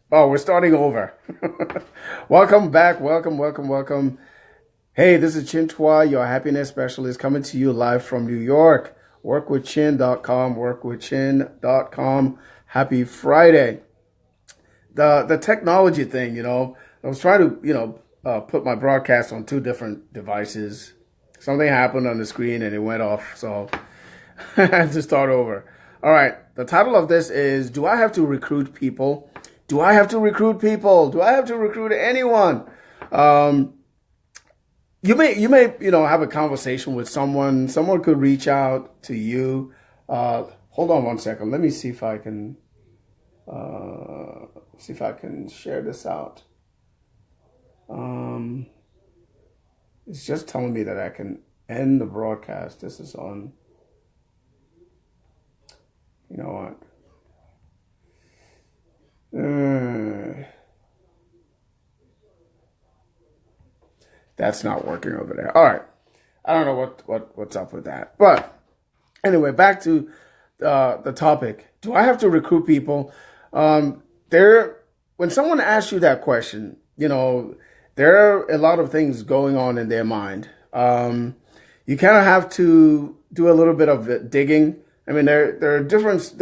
Oh, we're starting over. Welcome back. Welcome. Hey, this is Chin Twa, your happiness specialist, coming to you live from New York. Workwithchin.com. Happy Friday. The technology thing, I was trying to, put my broadcast on two different devices. Something happened on the screen and it went off, so I had to start over. All right, the title of this is, Do I Have to Recruit People? Do I have to recruit people? Do I have to recruit anyone? You may, have a conversation with someone. Someone could reach out to you. Hold on one second. Let me see if I can, share this out. It's just telling me that I can end the broadcast. This is on, you know what? That's not working over there. All right. I don't know what's up with that. But anyway, back to the topic. Do I have to recruit people? When someone asks you that question, there are a lot of things going on in their mind. You kind of have to do a little bit of digging. I mean, there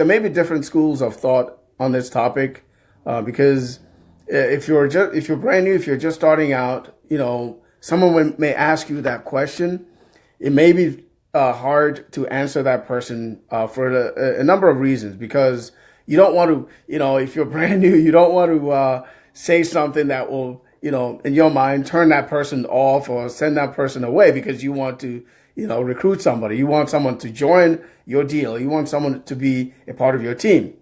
may be different schools of thought on this topic. Because if you're brand new, if you're just starting out, someone may ask you that question. It may be hard to answer that person for a number of reasons, because you don't want to, if you're brand new, you don't want to say something that will, in your mind, turn that person off or send that person away, because you want to, recruit somebody. You want someone to join your deal. You want someone to be a part of your team.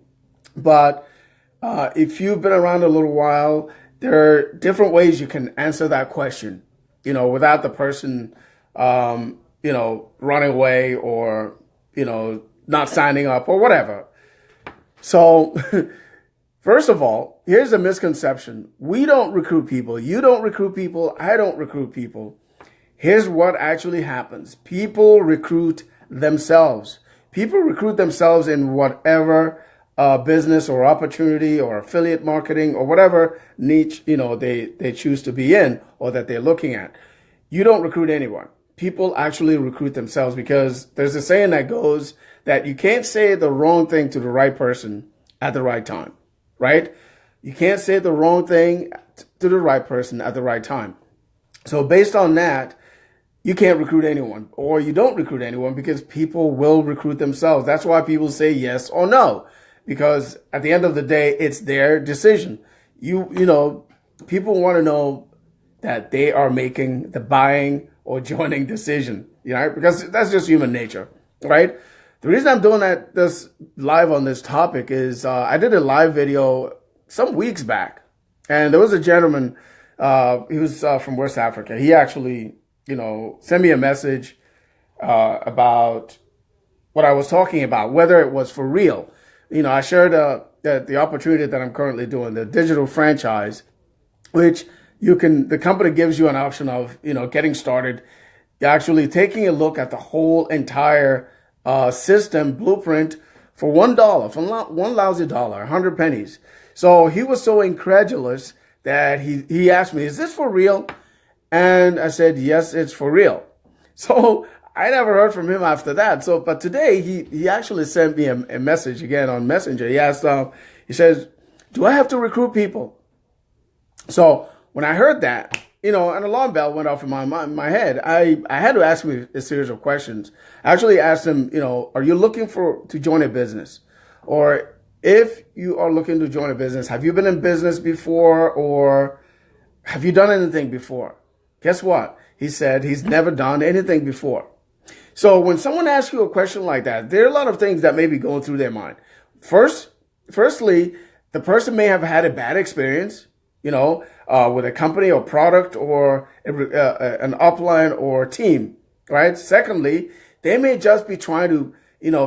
But if you've been around a little while, there are different ways you can answer that question, without the person, running away or, not signing up or whatever. So, first of all, here's a misconception. We don't recruit people. You don't recruit people. I don't recruit people. Here's what actually happens. People recruit themselves. People recruit themselves in whatever business or opportunity or affiliate marketing or whatever niche, they choose to be in or that they're looking at. You don't recruit anyone. People actually recruit themselves, because there's a saying that goes that you can't say the wrong thing to the right person at the right time, right? You can't say the wrong thing to the right person at the right time. So based on that, you can't recruit anyone, or you don't recruit anyone, because people will recruit themselves. That's why people say yes or no. Because at the end of the day, it's their decision. People want to know that they are making the buying or joining decision, because that's just human nature, right? The reason I'm doing this live on this topic is I did a live video some weeks back, and there was a gentleman, he was from West Africa. He actually, sent me a message about what I was talking about, whether it was for real. I shared the opportunity that I'm currently doing, the digital franchise, which the company gives you an option of, getting started, actually taking a look at the whole entire system blueprint for $1, for one lousy dollar, 100 pennies. So he was so incredulous that he asked me, is this for real? And I said, yes, it's for real. So I never heard from him after that. But today he actually sent me a message again on Messenger. He asked, he says, do I have to recruit people? So when I heard that, an alarm bell went off in my head. I had to ask him a series of questions. I actually asked him, are you looking to join a business? Or if you are looking to join a business, have you been in business before, or have you done anything before? Guess what? He said he's never done anything before. So when someone asks you a question like that, there are a lot of things that may be going through their mind. Firstly, the person may have had a bad experience, with a company or product or an upline or team, right? Secondly, they may just be trying to,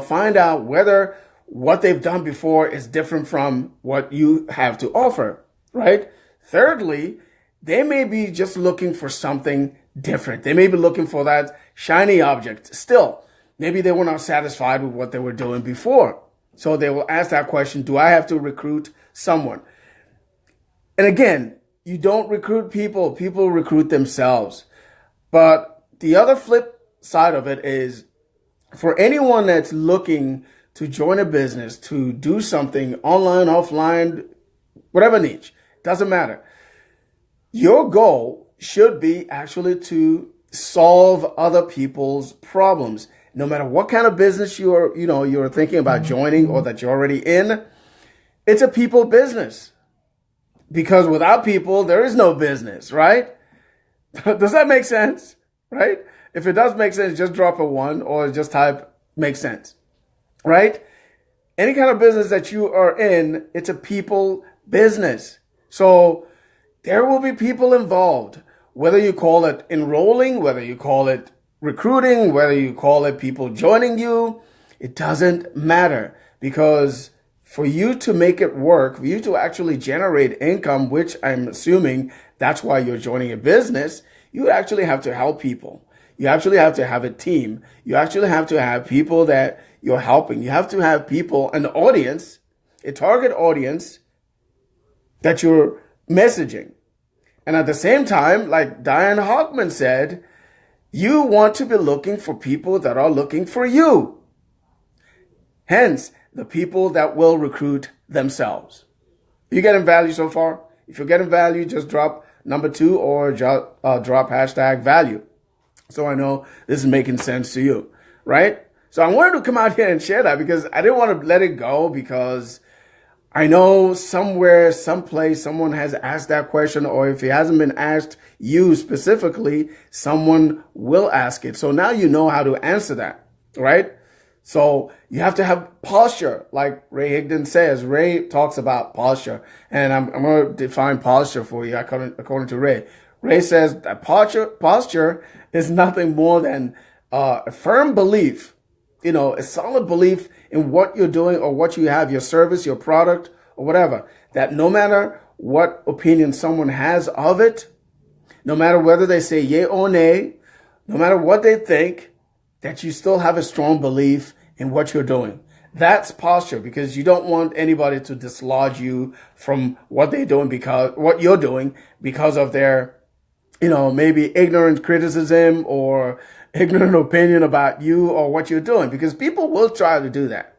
find out whether what they've done before is different from what you have to offer, right? Thirdly, they may be just looking for something different. They may be looking for that shiny object. Still, maybe they were not satisfied with what they were doing before. So they will ask that question, do I have to recruit someone? And again, you don't recruit people, people recruit themselves. But the other flip side of it is for anyone that's looking to join a business, to do something online, offline, whatever niche, doesn't matter. Your goal should be actually to solve other people's problems. No matter what kind of business you're thinking about joining or that you're already in, it's a people business. Because without people, there is no business, right? Does that make sense? Right? If it does make sense, just drop a 1 or just type makes sense. Right? Any kind of business that you are in, it's a people business. So there will be people involved, whether you call it enrolling, whether you call it recruiting, whether you call it people joining you, it doesn't matter, because for you to make it work, for you to actually generate income, which I'm assuming that's why you're joining a business, you actually have to help people. You actually have to have a team. You actually have to have people that you're helping. You have to have people, an audience, a target audience that you're messaging. And at the same time, like Diane Hockman said, you want to be looking for people that are looking for you. Hence, the people that will recruit themselves. You getting value so far? If you're getting value, just drop number 2 or drop hashtag value. So I know this is making sense to you, right? So I wanted to come out here and share that because I didn't want to let it go, because I know somewhere, someplace, someone has asked that question, or if it hasn't been asked you specifically, someone will ask it. So now you know how to answer that, right? So you have to have posture, like Ray Higdon says. Ray talks about posture, and I'm going to define posture for you according to Ray. Ray says that posture is nothing more than a firm belief, a solid belief in what you're doing or what you have, your service, your product, or whatever, that no matter what opinion someone has of it, no matter whether they say yay or nay, no matter what they think, that you still have a strong belief in what you're doing. That's posture, because you don't want anybody to dislodge you from what they're doing, because what you're doing, because of their, maybe ignorant criticism or ignorant opinion about you or what you're doing, because people will try to do that,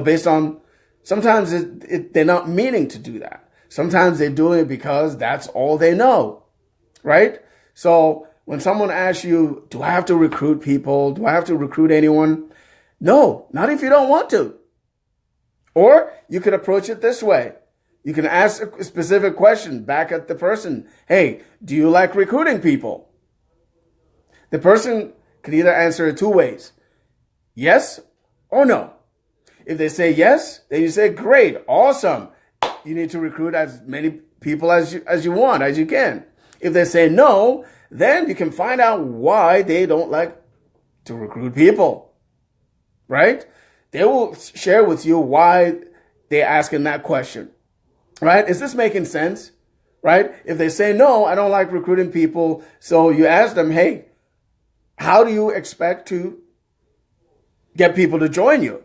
based on, sometimes they're not meaning to do that. Sometimes they're doing it because that's all they know, right? So when someone asks you, do I have to recruit people? Do I have to recruit anyone? No, not if you don't want to. Or you could approach it this way. You can ask a specific question back at the person. Hey, do you like recruiting people? The person could either answer it 2 ways. Yes or no. If they say yes, then you say, great, awesome. You need to recruit as many people as you want, as you can. If they say no, then you can find out why they don't like to recruit people, right? They will share with you why they're asking that question, right? Is this making sense, right? If they say, no, I don't like recruiting people, so you ask them, hey, how do you expect to get people to join you?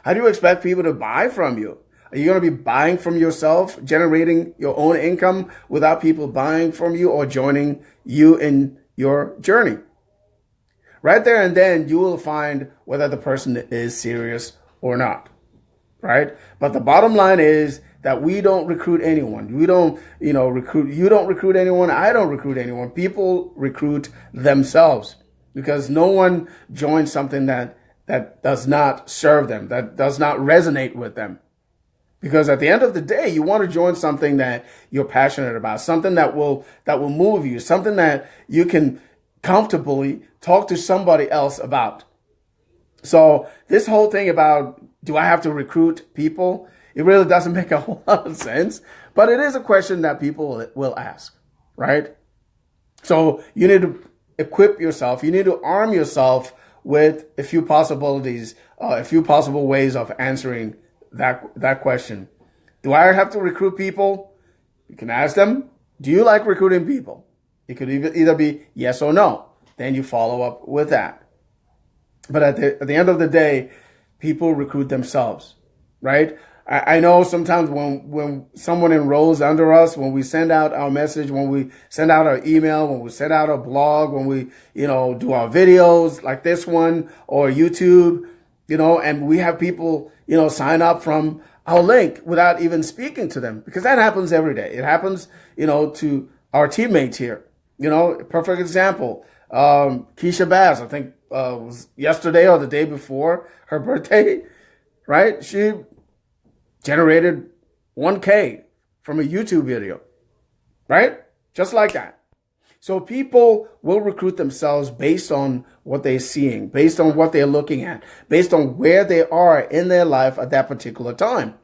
How do you expect people to buy from you? Are you going to be buying from yourself, generating your own income without people buying from you or joining you in your journey? Right there and then, you will find whether the person is serious or not, right? But the bottom line is that we don't recruit anyone. We don't, recruit. You don't recruit anyone. I don't recruit anyone. People recruit themselves, because no one joins something that does not serve them, that does not resonate with them. Because at the end of the day, you want to join something that you're passionate about, something that will move you, something that you can comfortably talk to somebody else about. So this whole thing about, do I have to recruit people? It really doesn't make a whole lot of sense, but it is a question that people will ask, right? So you need to equip yourself. You need to arm yourself with a few possibilities, a few possible ways of answering that question. Do I have to recruit people? You can ask them, do you like recruiting people? It could either be yes or no. Then you follow up with that. But at the end of the day, people recruit themselves, right? I know sometimes when someone enrolls under us, when we send out our message, when we send out our email, when we send out a blog, when we, do our videos like this one or YouTube, and we have people, sign up from our link without even speaking to them, because that happens every day. It happens, to our teammates here. Perfect example. Keisha Bass, I think, was yesterday or the day before her birthday, right? She generated 1K from a YouTube video, right? Just like that. So people will recruit themselves based on what they're seeing, based on what they're looking at, based on where they are in their life at that particular time,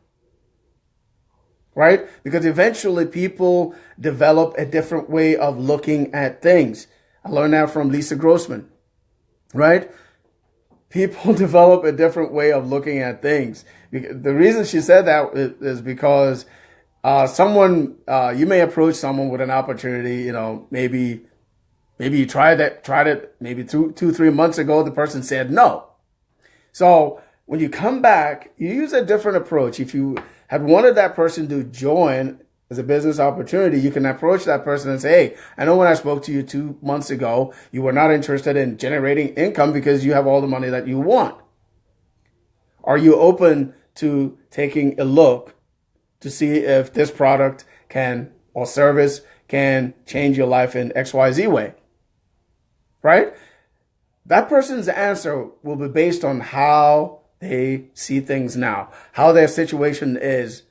right? Because eventually people develop a different way of looking at things. I learned that from Lisa Grossman, right? People develop a different way of looking at things. The reason she said that is because you may approach someone with an opportunity, maybe you tried it maybe 2-3 months ago, the person said no. So when you come back, you use a different approach. If you had wanted that person to join as a business opportunity, you can approach that person and say, hey, I know when I spoke to you 2 months ago, you were not interested in generating income because you have all the money that you want. Are you open to taking a look to see if this product or service can change your life in XYZ way? Right? That person's answer will be based on how they see things now, how their situation is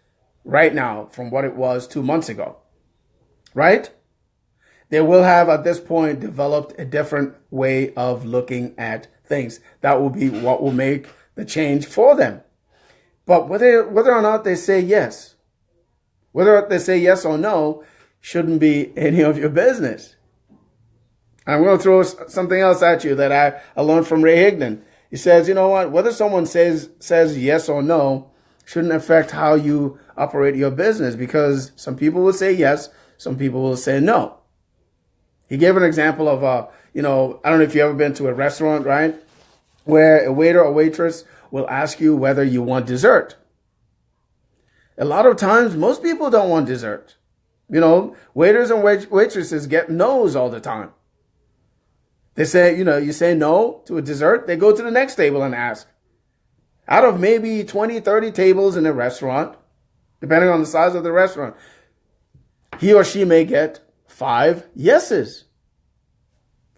right now from what it was 2 months ago, right? They will have at this point developed a different way of looking at things. That will be what will make the change for them. But whether or not they say yes, whether they say yes or no, shouldn't be any of your business. I'm going to throw something else at you that I learned from Ray Higdon. He says, you know what, whether someone says yes or no shouldn't affect how you operate your business, because some people will say yes, some people will say no. He gave an example of, I don't know if you've ever been to a restaurant, right, where a waiter or waitress will ask you whether you want dessert. A lot of times, most people don't want dessert. Waiters and waitresses get no's all the time. They say, you say no to a dessert, they go to the next table and ask. Out of maybe 20, 30 tables in a restaurant, depending on the size of the restaurant, he or she may get 5 yeses,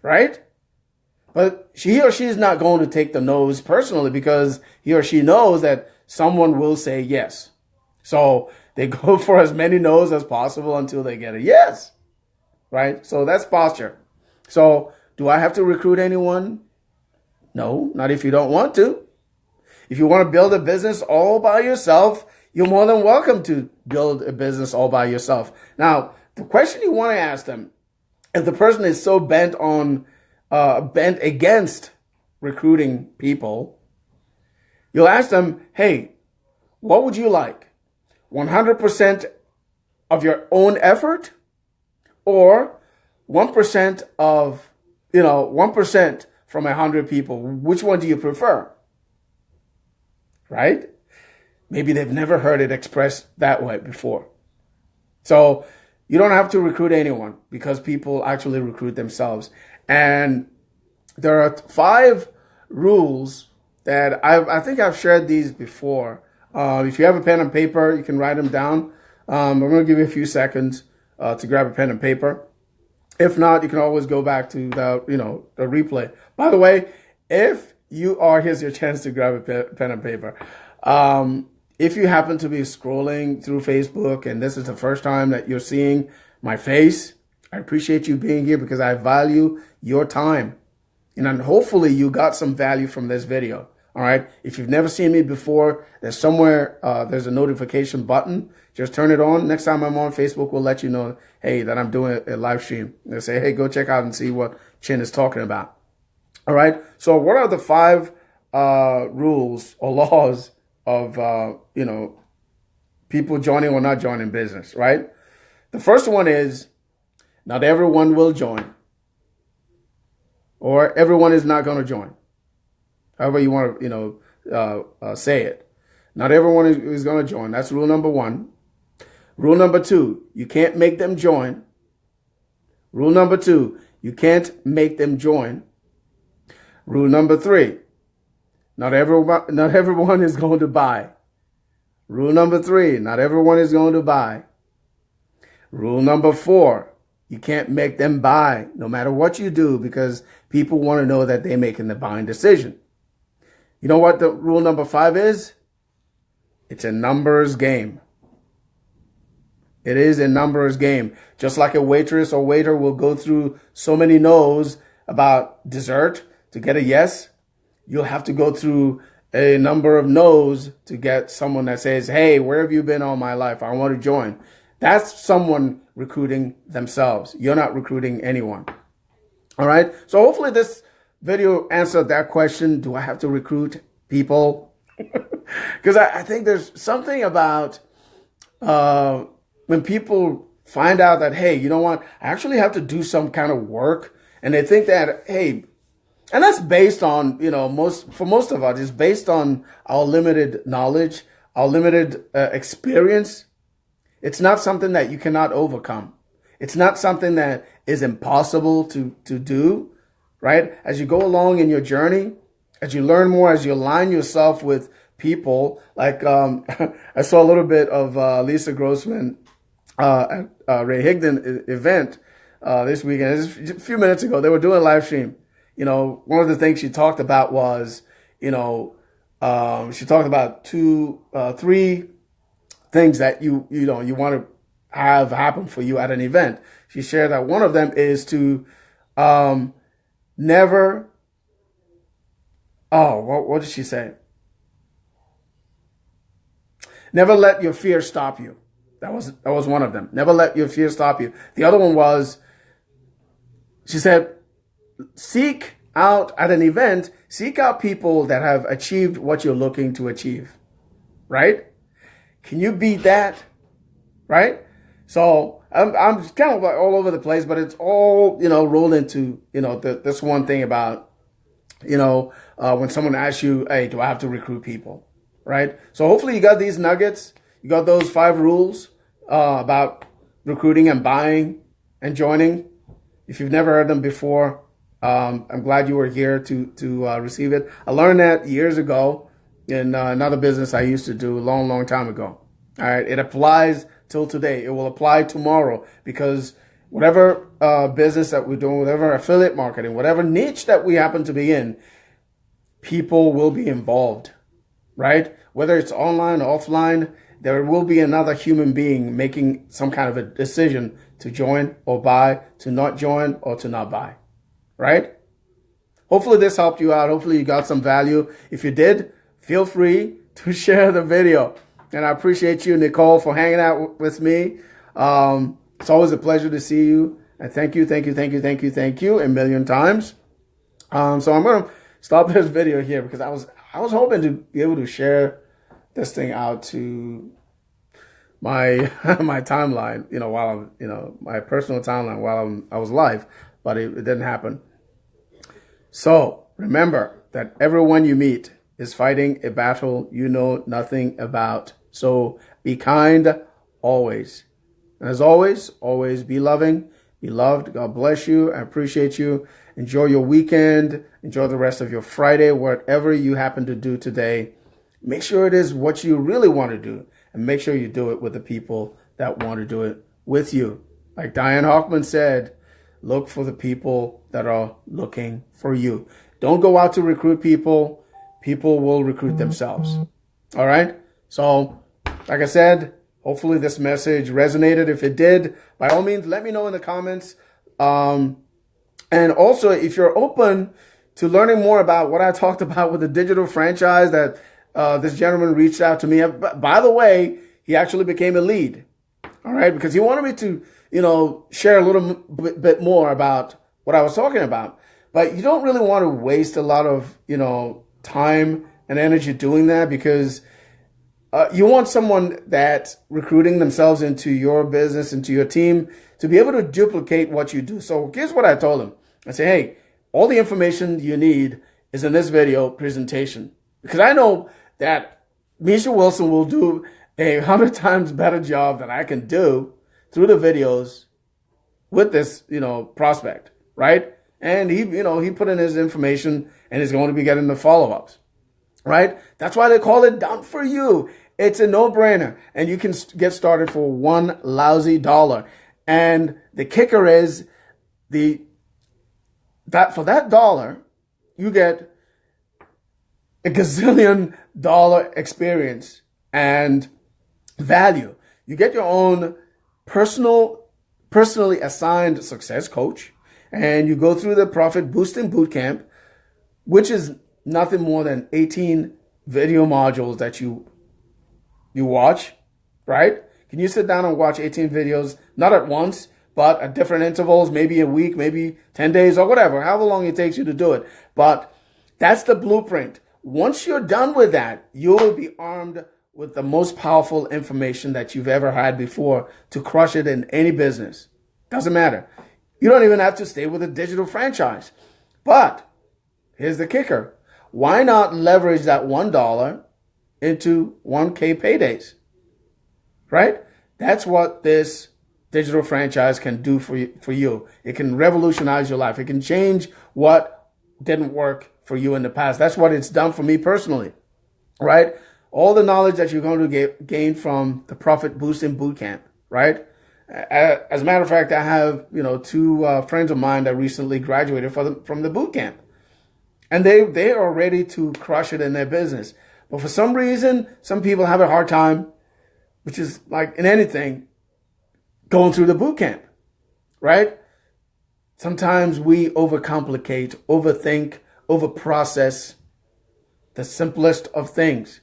right? But he or she is not going to take the no's personally, because he or she knows that someone will say yes. So they go for as many no's as possible until they get a yes, right? So that's posture. So do I have to recruit anyone? No, not if you don't want to. If you want to build a business all by yourself, you're more than welcome to build a business all by yourself. Now, the question you want to ask them, if the person is so bent against recruiting people, you'll ask them, hey, what would you like? 100% of your own effort, or 1% of, 1% from 100 people? Which one do you prefer? Right? Maybe they've never heard it expressed that way before. So you don't have to recruit anyone, because people actually recruit themselves. And there are 5 rules that I think I've shared these before. If you have a pen and paper, you can write them down. I'm going to give you a few seconds to grab a pen and paper. If not, you can always go back to the replay. By the way, here's your chance to grab a pen and paper. If you happen to be scrolling through Facebook and this is the first time that you're seeing my face, I appreciate you being here, because I value your time. And hopefully you got some value from this video. All right. If you've never seen me before, there's a notification button. Just turn it on. Next time I'm on Facebook, we'll let you know, hey, that I'm doing a live stream. They'll say, hey, go check out and see what Chin is talking about. All right. So what are the 5 rules or laws of, people joining or not joining business, right? The first one is, not everyone will join, or everyone is not going to join. However you want to, say it. Not everyone is going to join. That's rule number one. Rule number two, you can't make them join. Rule number two, you can't make them join. Rule number three, not everyone is going to buy. Rule number three, not everyone is going to buy. Rule number four, you can't make them buy no matter what you do, because people want to know that they're making the buying decision. You know what the rule number five is? It's a numbers game. It is a numbers game. Just like a waitress or waiter will go through so many no's about dessert to get a yes, you'll have to go through a number of no's to get someone that says, hey, where have you been all my life? I want to join. That's someone recruiting themselves. You're not recruiting anyone. All right. So hopefully this video answered that question. Do I have to recruit people? Because I think there's something about when people find out that, hey, you know what? I actually have to do some kind of work. And they think that, hey, and that's based on, for most of us, it's based on our limited knowledge, our limited experience. It's not something that you cannot overcome. It's not something that is impossible to do, right? As you go along in your journey, as you learn more, as you align yourself with people, like I saw a little bit of Lisa Grossman at Ray Higdon event this weekend. Just a few minutes ago, they were doing a live stream. One of the things she talked about was, she talked about three things that you want to have happen for you at an event. She shared that one of them is to never. Oh, what did she say? Never let your fear stop you. That was one of them. Never let your fear stop you. The other one was, she said, seek out at an event, seek out people that have achieved what you're looking to achieve, right? Can you beat that, right? So I'm kind of like all over the place, but it's all, rolled into, this one thing about, when someone asks you, hey, do I have to recruit people, right? So hopefully you got these nuggets. You got those 5 rules about recruiting and buying and joining. If you've never heard them before, I'm glad you were here to receive it. I learned that years ago in another business I used to do a long, long time ago. All right. It applies till today. It will apply tomorrow, because whatever business that we're doing, whatever affiliate marketing, whatever niche that we happen to be in, people will be involved, right? Whether it's online or offline, there will be another human being making some kind of a decision to join or buy, to not join or to not buy, right? Hopefully this helped you out. Hopefully you got some value. If you did, feel free to share the video. And I appreciate you, Nicole, for hanging out with me. It's always a pleasure to see you. And thank you a million times. So I'm going to stop this video here, because I was hoping to be able to share this thing out to my my timeline, while I'm, my personal timeline while I was live, but it didn't happen. So remember that everyone you meet is fighting a battle you know nothing about. So be kind always. And as always, always be loving, be loved. God bless you. I appreciate you. Enjoy your weekend. Enjoy the rest of your Friday, whatever you happen to do today. Make sure it is what you really want to do, and make sure you do it with the people that want to do it with you. Like Diane Hoffman said, look for the people that are looking for you. Don't go out to recruit people. People will recruit themselves. All right? So, like I said, hopefully this message resonated. If it did, by all means, let me know in the comments. And also, if you're open to learning more about what I talked about with the digital franchise that this gentleman reached out to me. By the way, he actually became a lead. All right. Because he wanted me to, share a little bit more about what I was talking about. But you don't really want to waste a lot of, time and energy doing that, because you want someone that's recruiting themselves into your business, into your team, to be able to duplicate what you do. So here's what I told him. I say, hey, all the information you need is in this video presentation. Because I know that Misha Wilson will do 100 times better job than I can do through the videos with this, prospect, right? And he put in his information and is going to be getting the follow-ups, right? That's why they call it done for you. It's a no-brainer, and you can get started for one lousy dollar. And the kicker is that for that dollar, you get a gazillion dollar experience and value. You get your own personally assigned success coach, and you go through the Profit Boosting Bootcamp, which is nothing more than 18 video modules that you watch, right? Can you sit down and watch 18 videos, not at once, but at different intervals, maybe a week, maybe 10 days or whatever, however long it takes you to do it. But that's the blueprint. Once you're done with that, you'll be armed with the most powerful information that you've ever had before to crush it in any business. Doesn't matter. You don't even have to stay with a digital franchise. But here's the kicker. Why not leverage that $1 into 1K paydays? Right? That's what this digital franchise can do for you. It can revolutionize your life. It can change what didn't work for you in the past. That's what it's done for me personally, right? All the knowledge that you're going to gain from the Profit Boosting Bootcamp, right? As a matter of fact, I have, two friends of mine that recently graduated from the bootcamp, and they are ready to crush it in their business. But for some reason, some people have a hard time, which is like in anything, going through the bootcamp, right? Sometimes we overcomplicate, overthink, overprocess the simplest of things,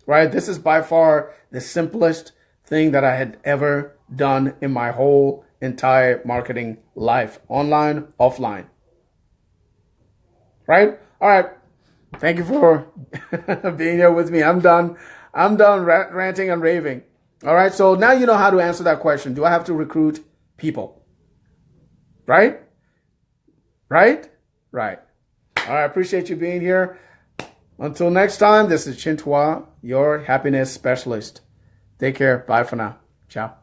right? This is by far the simplest thing that I had ever done in my whole entire marketing life, online, offline, right? All right. Thank you for being here with me. I'm done ranting and raving. All right. So now you know how to answer that question. Do I have to recruit people? Right? Right? Right. All right. I appreciate you being here. Until next time, this is Chintua, your happiness specialist. Take care. Bye for now. Ciao.